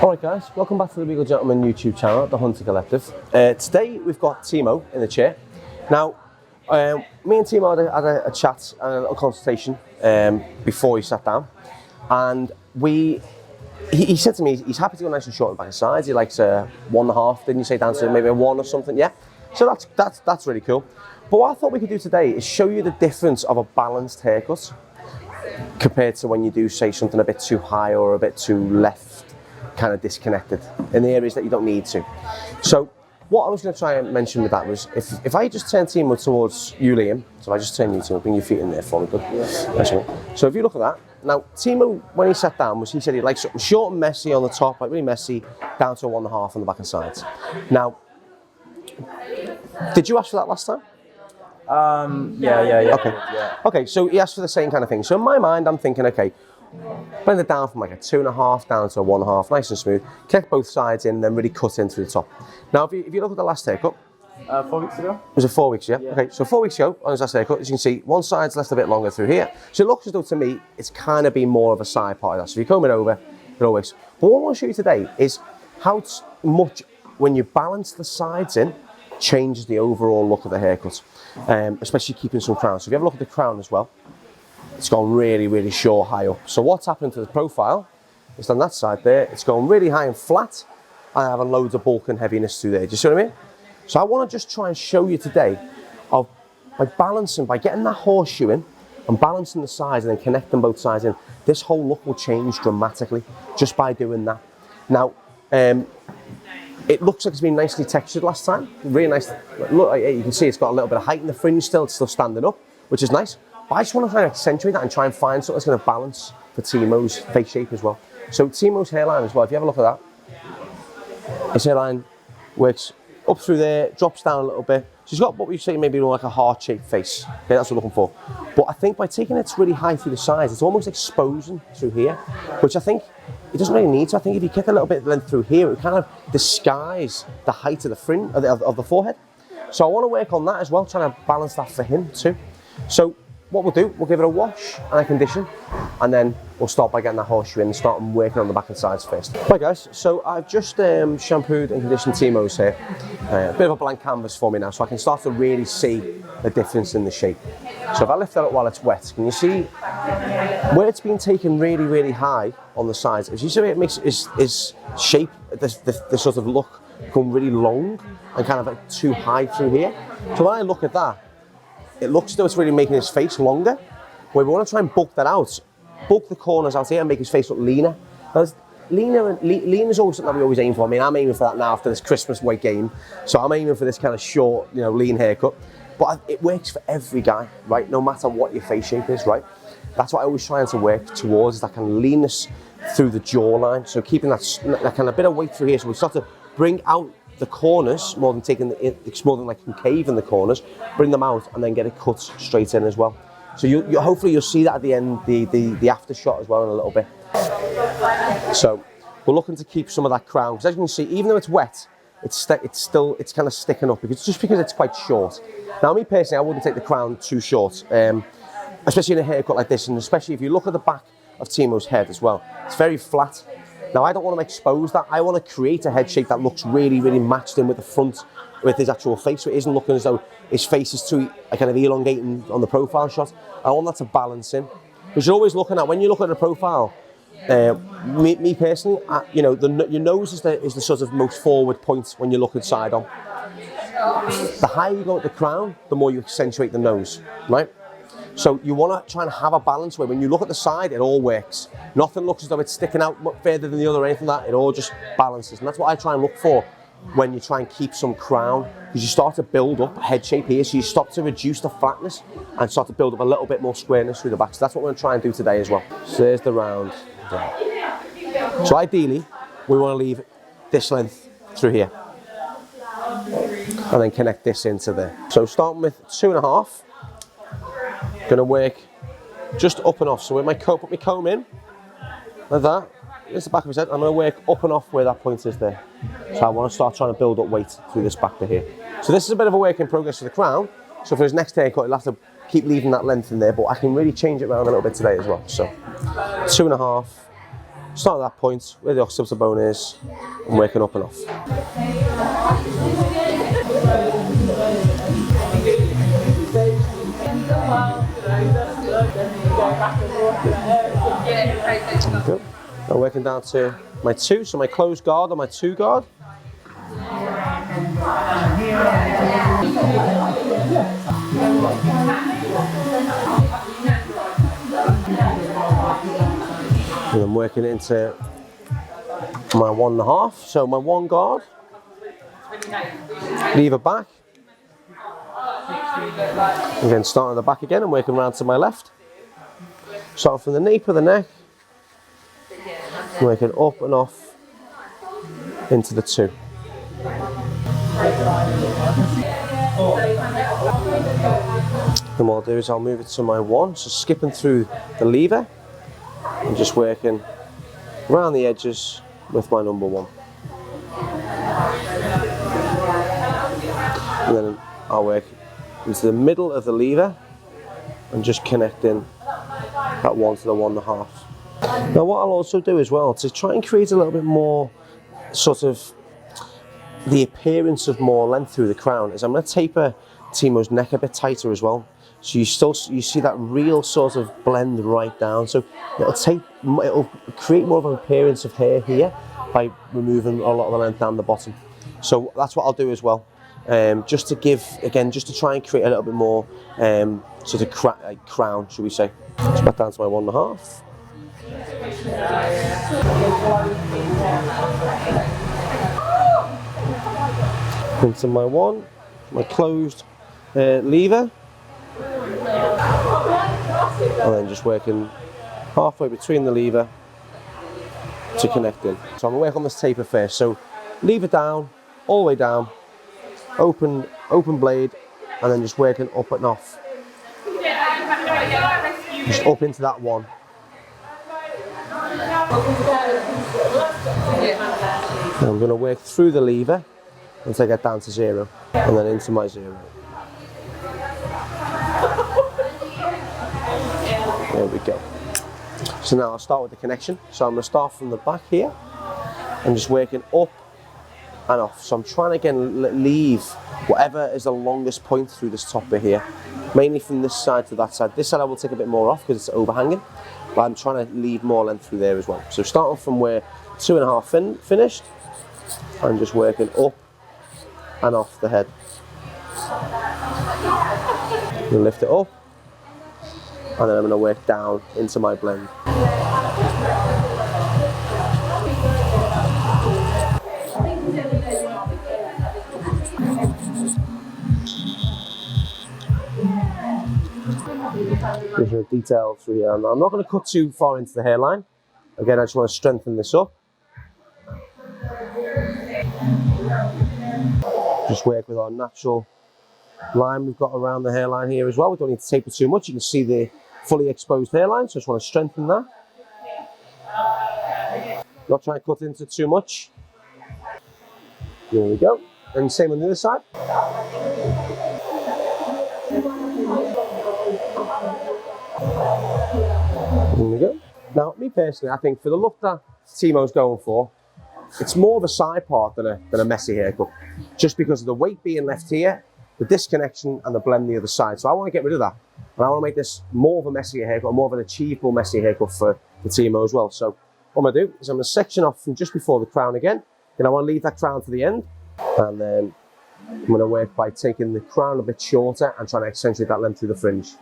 Alright guys, welcome back to the Regal Gentleman YouTube channel, the Hunter Collective. Today we've got Timo in the chair. Now, me and Timo had a chat and a little consultation before he sat down, and he said to me he's happy to go nice and short on the back and sides. He likes a 1.5, didn't you say, down to maybe a 1 or something? Yeah. So that's really cool. But what I thought we could do today is show you the difference of a balanced haircut compared to when you do, say, something a bit too high or a bit too left, kind of disconnected in the areas that you don't need to. So what I was going to try and mention with that was if I just turn Timo towards you, Liam, so I just turn you, Timo, bring your feet in there for me, good. Yeah. So if you look at that, now Timo, when he sat down, he said he likes something short and messy on the top, like really messy, down to a 1.5 on the back and sides. Now, did you ask for that last time? Yeah. Okay. Yeah. Okay, so he asked for the same kind of thing. So in my mind, I'm thinking, okay, blend it down from like a 2.5 down to a 1.5, nice and smooth. Connect both sides in, then really cut in through the top. Now, if you look at the last haircut, 4 weeks ago. Was it 4 weeks? Yeah. Okay, so 4 weeks ago on his last haircut, as you can see, one side's left a bit longer through here. So it looks as though to me it's kind of been more of a side part of that. So if you comb it over, it always. But what I want to show you today is how much when you balance the sides in changes the overall look of the haircut, especially keeping some crown. So if you have a look at the crown as well, it's gone really, really short, high up. So what's happened to the profile is on that side there, it's going really high and flat, and having loads of bulk and heaviness through there. Do you see what I mean? So I want to just try and show you today of by getting that horseshoe in and balancing the sides and then connecting both sides in, this whole look will change dramatically just by doing that. Now, it looks like it's been nicely textured last time. Really nice. Look, you can see it's got a little bit of height in the fringe still. It's still standing up, which is nice. But I just want to try and accentuate that and try and find something that's going to balance for Timo's face shape as well. So Timo's hairline as well, if you have a look at that, his hairline works up through there, drops down a little bit. So he's got what we say maybe like a heart-shaped face. Okay, that's what we're looking for. But I think by taking it really high through the sides, it's almost exposing through here, which I think it doesn't really need to. I think if you get a little bit of length through here, it kind of disguise the height of the fringe of the forehead. So I want to work on that as well, trying to balance that for him too. So what we'll do, we'll give it a wash and a condition, and then we'll start by getting that horseshoe in and start working on the back and sides first. Right guys, so I've just shampooed and conditioned Timo's hair. A bit of a blank canvas for me now, so I can start to really see the difference in the shape. So if I lift that up while it's wet, can you see where it's been taken really, really high on the sides? As you see, it makes his shape, the sort of look, come really long and kind of like too high through here. So when I look at that, it looks as though it's really making his face longer. Where we want to try and bulk that out, bulk the corners out here and make his face look leaner. Now, leaner is always something that we always aim for. I mean, I'm aiming for that now after this Christmas weight gain. So I'm aiming for this kind of short, lean haircut. But it works for every guy, right? No matter what your face shape is, right? That's what I always trying to work towards, is that kind of leanness through the jawline. So keeping that kind of bit of weight through here. So we start to bring out the corners more than it's more than like concave in the corners, bring them out and then get it cut straight in as well. So hopefully you'll see that at the end, the after shot as well in a little bit. So we're looking to keep some of that crown, because as you can see, even though it's wet, it's kind of sticking up because it's quite short. Now me personally, I wouldn't take the crown too short, especially in a haircut like this, and especially if you look at the back of Timo's head as well, it's very flat. Now I don't want to expose that. I want to create a head shape that looks really, really matched in with the front, with his actual face, so it isn't looking as though his face is too kind of elongating on the profile shot. I want that to balance in. Because you're always looking at, when you look at the profile, me personally, your nose is the sort of most forward point when you look at side on. The higher you go at the crown, the more you accentuate the nose, right? So you want to try and have a balance where when you look at the side, it all works. Nothing looks as though it's sticking out further than the other or anything like that. It all just balances. And that's what I try and look for when you try and keep some crown, because you start to build up a head shape here. So you start to reduce the flatness and start to build up a little bit more squareness through the back. So that's what we're going to try and do today as well. So there's the round. So ideally, we want to leave this length through here. And then connect this into there. So starting with 2.5. Going to work just up and off. So with put my comb in, like that, here's the back of his head. I'm going to work up and off where that point is there. So I want to start trying to build up weight through this back to here. So this is a bit of a work in progress for the crown. So for his next haircut, he'll have to keep leaving that length in there, but I can really change it around a little bit today as well. So 2.5, start at that point where the occipital bone is and working up and off. Good. I'm working down to my 2, so my closed guard or my 2 guard. And I'm working into my 1.5, so my 1 guard, lever back, again starting at the back again and working around to my left. Starting from the nape of the neck, working up and off into the 2. And what I'll do is I'll move it to my 1, so skipping through the lever and just working around the edges with my number 1. And then I'll work into the middle of the lever and just connecting that 1 to the 1.5. Now what I'll also do as well, to try and create a little bit more sort of the appearance of more length through the crown, is I'm going to taper Timo's neck a bit tighter as well. So you see that real sort of blend right down. So it'll create more of an appearance of hair here by removing a lot of the length down the bottom. So that's what I'll do as well. Just to give, again, just to try and create a little bit more sort of crown, should we say. Just back down to my 1.5. Into my 1, my closed lever, and then just working halfway between the lever to connect in. So I'm going to work on this taper first. So lever down, all the way down, open blade, and then just working up and off. Just up into that 1. And I'm going to work through the lever until I get down to 0, and then into my 0. There we go. So now I'll start with the connection. So I'm going to start from the back here and just working up and off. So I'm trying to again leave whatever is the longest point through this top bit here, mainly from this side to that side. This side I will take a bit more off because it's overhanging, but I'm trying to leave more length through there as well. So starting from where 2.5 finished, I'm just working up and off the head. I'm going to lift it up, and then I'm going to work down into my blend. There's a detail through here. I'm not going to cut too far into the hairline. Again, I just want to strengthen this up. Just work with our natural line we've got around the hairline here as well. We don't need to taper too much. You can see the fully exposed hairline, so I just want to strengthen that. Not trying to cut into too much. There we go. And same on the other side. There we go. Now, me personally, I think for the look that Timo's going for, it's more of a side part than a messy haircut. Just because of the weight being left here, the disconnection and the blend the other side. So I want to get rid of that. And I want to make this more of a messier haircut, more of an achievable messy haircut for Timo as well. So what I'm going to do is I'm going to section off from just before the crown again. And I want to leave that crown to the end. And then I'm going to work by taking the crown a bit shorter and trying to accentuate that length through the fringe.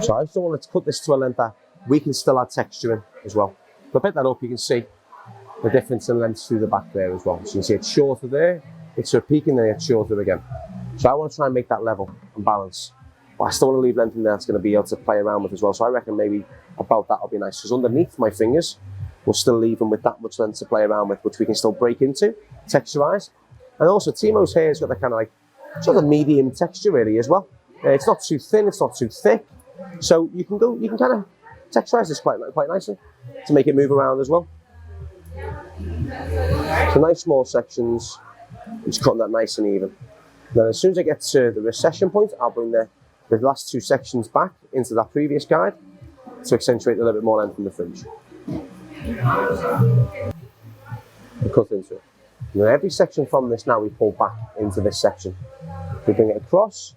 So I just want to cut this to a length that we can still add texture in as well. If I pick that up, you can see the difference in length through the back there as well. So you can see it's shorter there, it's sort of peaking, then it's shorter again. So I want to try and make that level and balance. But I still want to leave length in there that's going to be able to play around with as well. So I reckon maybe about that will be nice. Because underneath my fingers, we'll still leave them with that much length to play around with, which we can still break into, texturize. And also Timo's hair has got that kind of like, sort of medium texture really as well. It's not too thin, it's not too thick. So you can kind of texturize this quite nicely to make it move around as well. So nice small sections, just cutting that nice and even. Then as soon as I get to the recession point, I'll bring the last 2 sections back into that previous guide to accentuate a little bit more length in the fringe. We cut into it. And then every section from this now we pull back into this section. We bring it across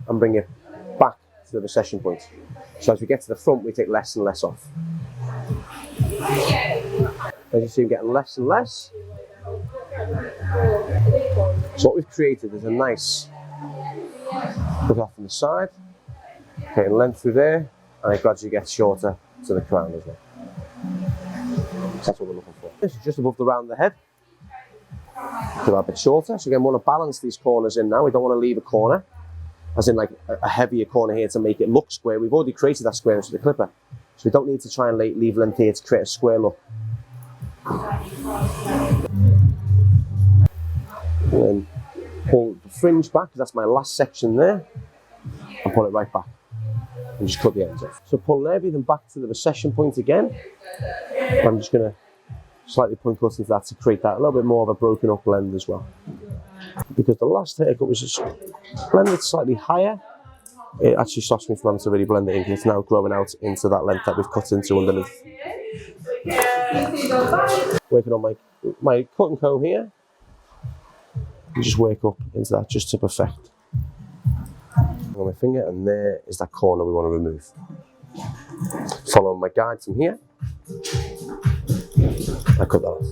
and bring it back to the recession point. So as we get to the front, we take less and less off. As you see, we're getting less and less. So what we've created is a nice cut off from the side, getting length through there, and it gradually gets shorter to the crown as well. So that's what we're looking for. This is just above the round of the head. Cut that a bit shorter. So again, we want to balance these corners in now. We don't want to leave a corner, as in like a heavier corner here to make it look square. We've already created that squareness with the clipper. So we don't need to try and leave length here to create a square look. And then pull the fringe back, because that's my last section there, and pull it right back. And just cut the ends off. So pulling everything back to the recession point again. I'm just going to slightly point cut into that to create that a little bit more of a broken up blend as well. Because the last haircut was just blended slightly higher, it actually stops me from having to really blend it in, because it's now growing out into that length that we've cut into underneath. Working on my cut and comb here, and just work up into that just to perfect. On my finger, and there is that corner we want to remove. Following my guide from here, I cut that off.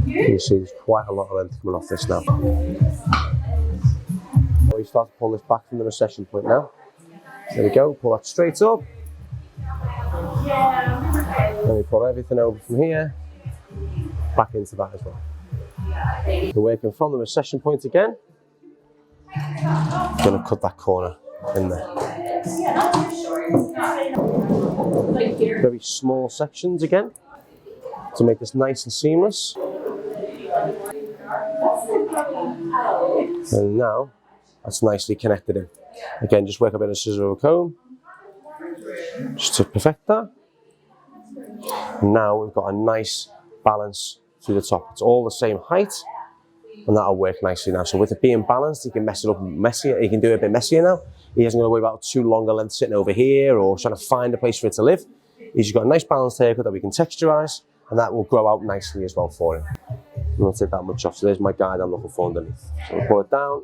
You can see there's quite a lot of length coming off this now. We start to pull this back from the recession point now. There we go, pull that straight up. Then we pull everything over from here, back into that as well. We're working from the recession point again. I'm going to cut that corner in there. Very small sections again, to make this nice and seamless. And now that's nicely connected in. Again, just work a bit of scissor or comb just to perfect that. And now we've got a nice balance through the top. It's all the same height, and that'll work nicely now. So with it being balanced, you can mess it up messier. You can do it a bit messier now. He hasn't got to worry about too long a length sitting over here or trying to find a place for it to live. He's got a nice balanced haircut that we can texturize, and that will grow out nicely as well for him. I'm not take that much off. So there's my guide I'm looking for underneath. So we'll pull it down.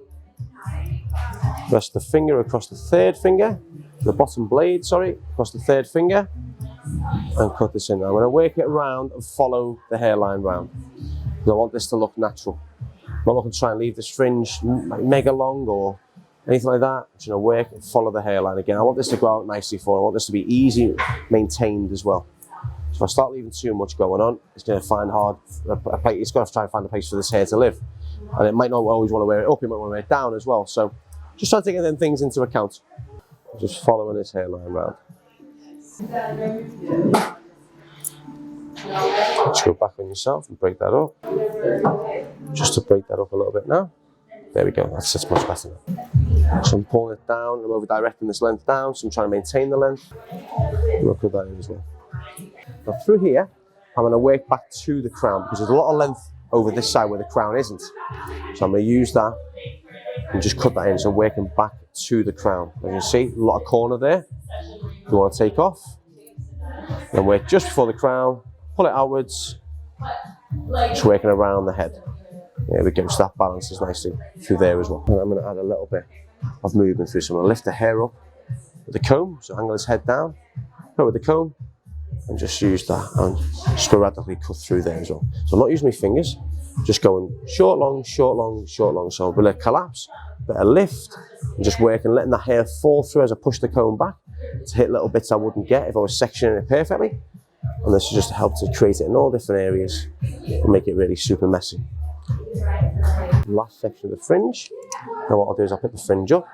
Rest the finger across the third finger, the bottom blade, sorry, across the third finger, and cut this in. I'm going to work it around and follow the hairline round, because I want this to look natural. I'm not looking to try and leave this fringe like mega long or anything like that. I'm just going to work and follow the hairline again. I want this to grow out nicely for him. I want this to be easy, maintained as well. So if I start leaving too much going on, it's going to find hard. It's got to try and find a place for this hair to live, and it might not always want to wear it up. It might want to wear it down as well. So just try to take them things into account. Just following this hairline round. Just go back on yourself and break that up. Just to break that up a little bit now. There we go. That's much better now. So I'm pulling it down. I'm over directing this length down. So I'm trying to maintain the length. And I'll cut that in as well. Now through here, I'm going to work back to the crown, because there's a lot of length over this side where the crown isn't. So I'm going to use that and just cut that in. So I'm working back to the crown. As you can see, a lot of corner there. You want to take off. Then work just before the crown, pull it outwards, just working around the head. There we go, so that balances nicely through there as well. And I'm going to add a little bit of movement through. So I'm going to lift the hair up with the comb, so angle his head down, go with the comb, and just use that and sporadically cut through there as well. So I'm not using my fingers, just going short, long, short, long, short, long. So we'll collapse, bit of lift, and just working, letting the hair fall through as I push the comb back to hit little bits I wouldn't get if I was sectioning it perfectly. And this is just to help to create it in all different areas and make it really super messy. Last section of the fringe. Now what I'll do is I'll pick the fringe up.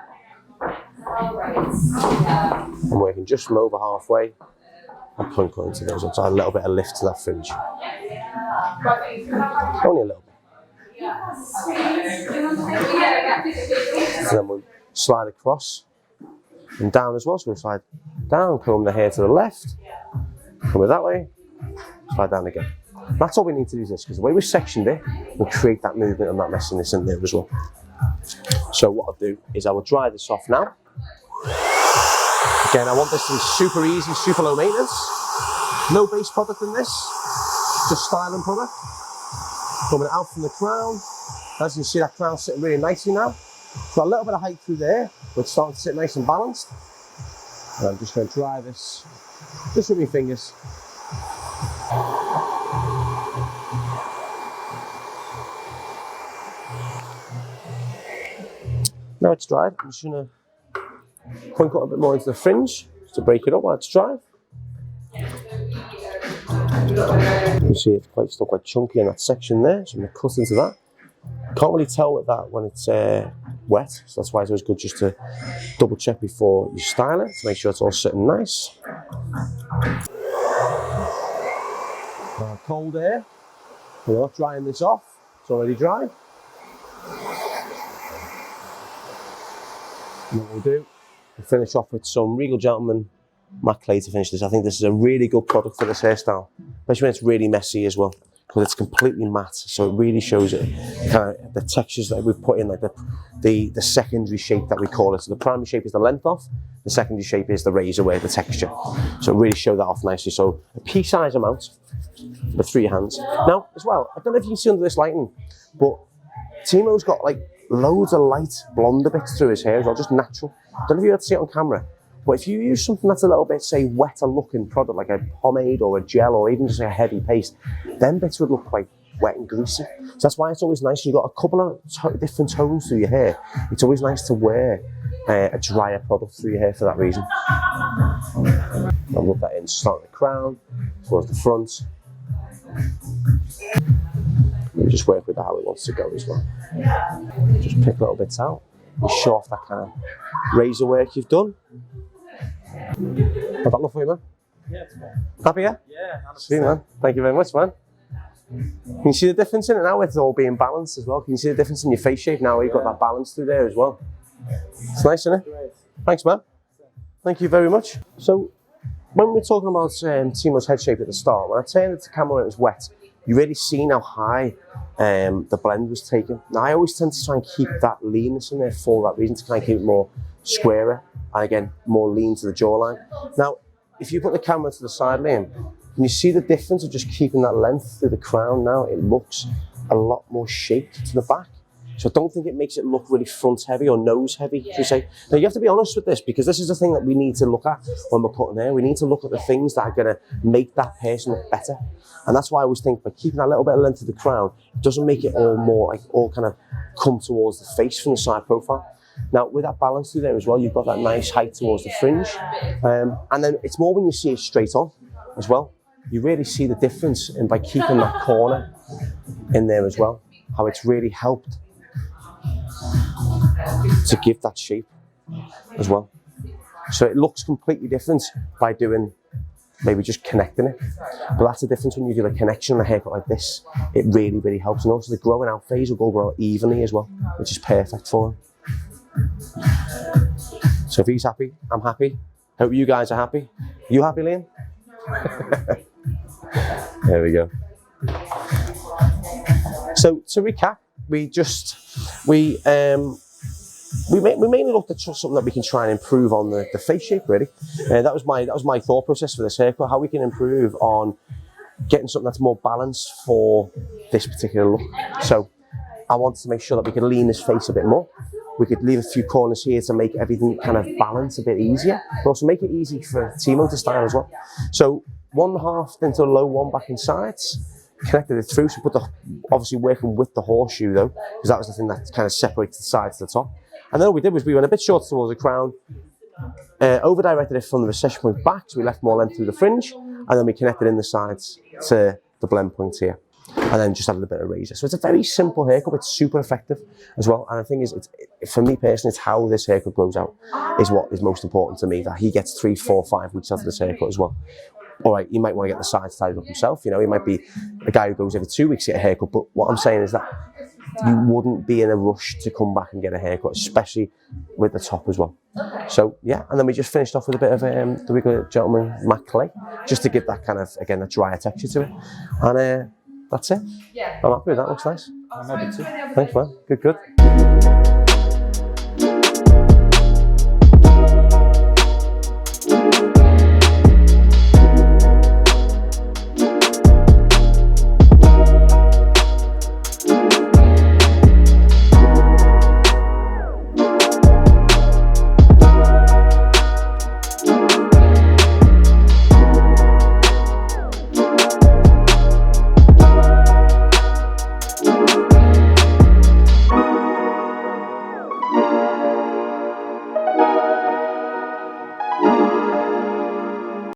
I'm working just from over halfway. I'm point cutting to those, so a little bit of lift to that fringe. Only a little bit. And then we'll slide across and down as well. So we'll slide down, comb the hair to the left, come it that way, slide down again. That's all we need to do is this, because the way we've sectioned it will create that movement and that messiness in there as well. So what I'll do is I will dry this off now. Again, I want this to be super easy, super low maintenance. No base product in this, just styling product. Coming out from the crown. As you can see, that crown's sitting really nicely now. Got a little bit of height through there, but it's starting to sit nice and balanced. And I'm just going to dry this just with my fingers. Now it's dried, I'm just going to point cut a bit more into the fringe just to break it up while it's dry. You see it's still quite chunky in that section there, so I'm going to cut into that. Can't really tell with that when it's wet, so that's why it's always good just to double check before you style it to make sure it's all sitting nice. Cold air, we're not drying this off, it's already dry. And what we'll do, we'll finish off with some Regal Gentleman matte clay to finish this. I think this is a really good product for this hairstyle, especially when it's really messy as well, because it's completely matte, so it really shows it kind of the textures that we've put in, like the secondary shape that we call it. So the primary shape is the length off, the secondary shape is the razor wear, the texture. So it really show that off nicely. So a pea-size amount with 3 hands. Now as well, I don't know if you can see under this lighting, but Timo's got like loads of light blonder bits through his hair as well, just natural. I don't know if you had to see it on camera, but if you use something that's a little bit, say, wetter looking product, like a pomade or a gel or even just a heavy paste, then bits would look quite wet and greasy. So that's why it's always nice, you've got a couple of different tones through your hair. It's always nice to wear a drier product through your hair for that reason. I'll rub that in, start at the crown, towards the front. And just work with how it wants to go as well. Just pick little bits out and show off that kind of razor work you've done. How'd that look for you, man? Yeah, it's fine. Happy, yeah? Yeah, 100%. Sweet, man. Thank you very much, man. Can you see the difference in it now with it all being balanced as well? Can you see the difference in your face shape now where you've got that balance through there as well? It's nice, isn't it? Great. Thanks, man. Thank you very much. So, when we were talking about Timo's head shape at the start, when I turned it to camera when it was wet, you really seen how high the blend was taken. Now, I always tend to try and keep that leanness in there for that reason, to kind of keep it more squarer and again, more lean to the jawline. Now, if you put the camera to the side, Liam, can you see the difference of just keeping that length through the crown now? It looks a lot more shaped to the back. So I don't think it makes it look really front heavy or nose heavy, should we say. Now you have to be honest with this, because this is the thing that we need to look at when we're cutting hair. We need to look at the things that are gonna make that person look better. And that's why I always think by keeping that little bit of length of the crown, it doesn't make it all more, like all kind of come towards the face from the side profile. Now with that balance through there as well, you've got that nice height towards the fringe. And then it's more when you see it straight on as well. You really see the difference in by keeping that corner in there as well, how it's really helped to give that shape as well. So it looks completely different by doing maybe just connecting it. But that's the difference when you do a connection on a haircut like this. It really, really helps. And also the growing out phase will grow evenly as well, which is perfect for him. So if he's happy, I'm happy. Hope you guys are happy. You happy, Liam? There we go. So to recap, we mainly looked at something that we can try and improve on the face shape, really. That was my thought process for this haircut, how we can improve on getting something that's more balanced for this particular look. So I wanted to make sure that we could lean his face a bit more. We could leave a few corners here to make everything kind of balance a bit easier, but also make it easy for Timo to style as well. So 1/2 into a low one back in sides, connected it through, so obviously working with the horseshoe though, because that was the thing that kind of separated the sides to the top. And then all we did was we went a bit shorter towards the crown, over-directed it from the recession point back, so we left more length through the fringe, and then we connected in the sides to the blend point here. And then just added a bit of razor. So it's a very simple haircut, it's super effective as well. And the thing is, for me personally, it's how this haircut grows out is what is most important to me, that he gets 3, 4, 5 weeks out of this haircut as well. All right, he might want to get the sides tidied up himself, you know, he might be a guy who goes every 2 weeks to get a haircut, but what I'm saying is that you wouldn't be in a rush to come back and get a haircut, especially with the top as well. So yeah, and then we just finished off with a bit of the Regal Gentleman matte clay, just to give that kind of, again, a drier texture to it. And that's it. I'm happy with that, looks nice. I'm happy too. Thanks, man. Good.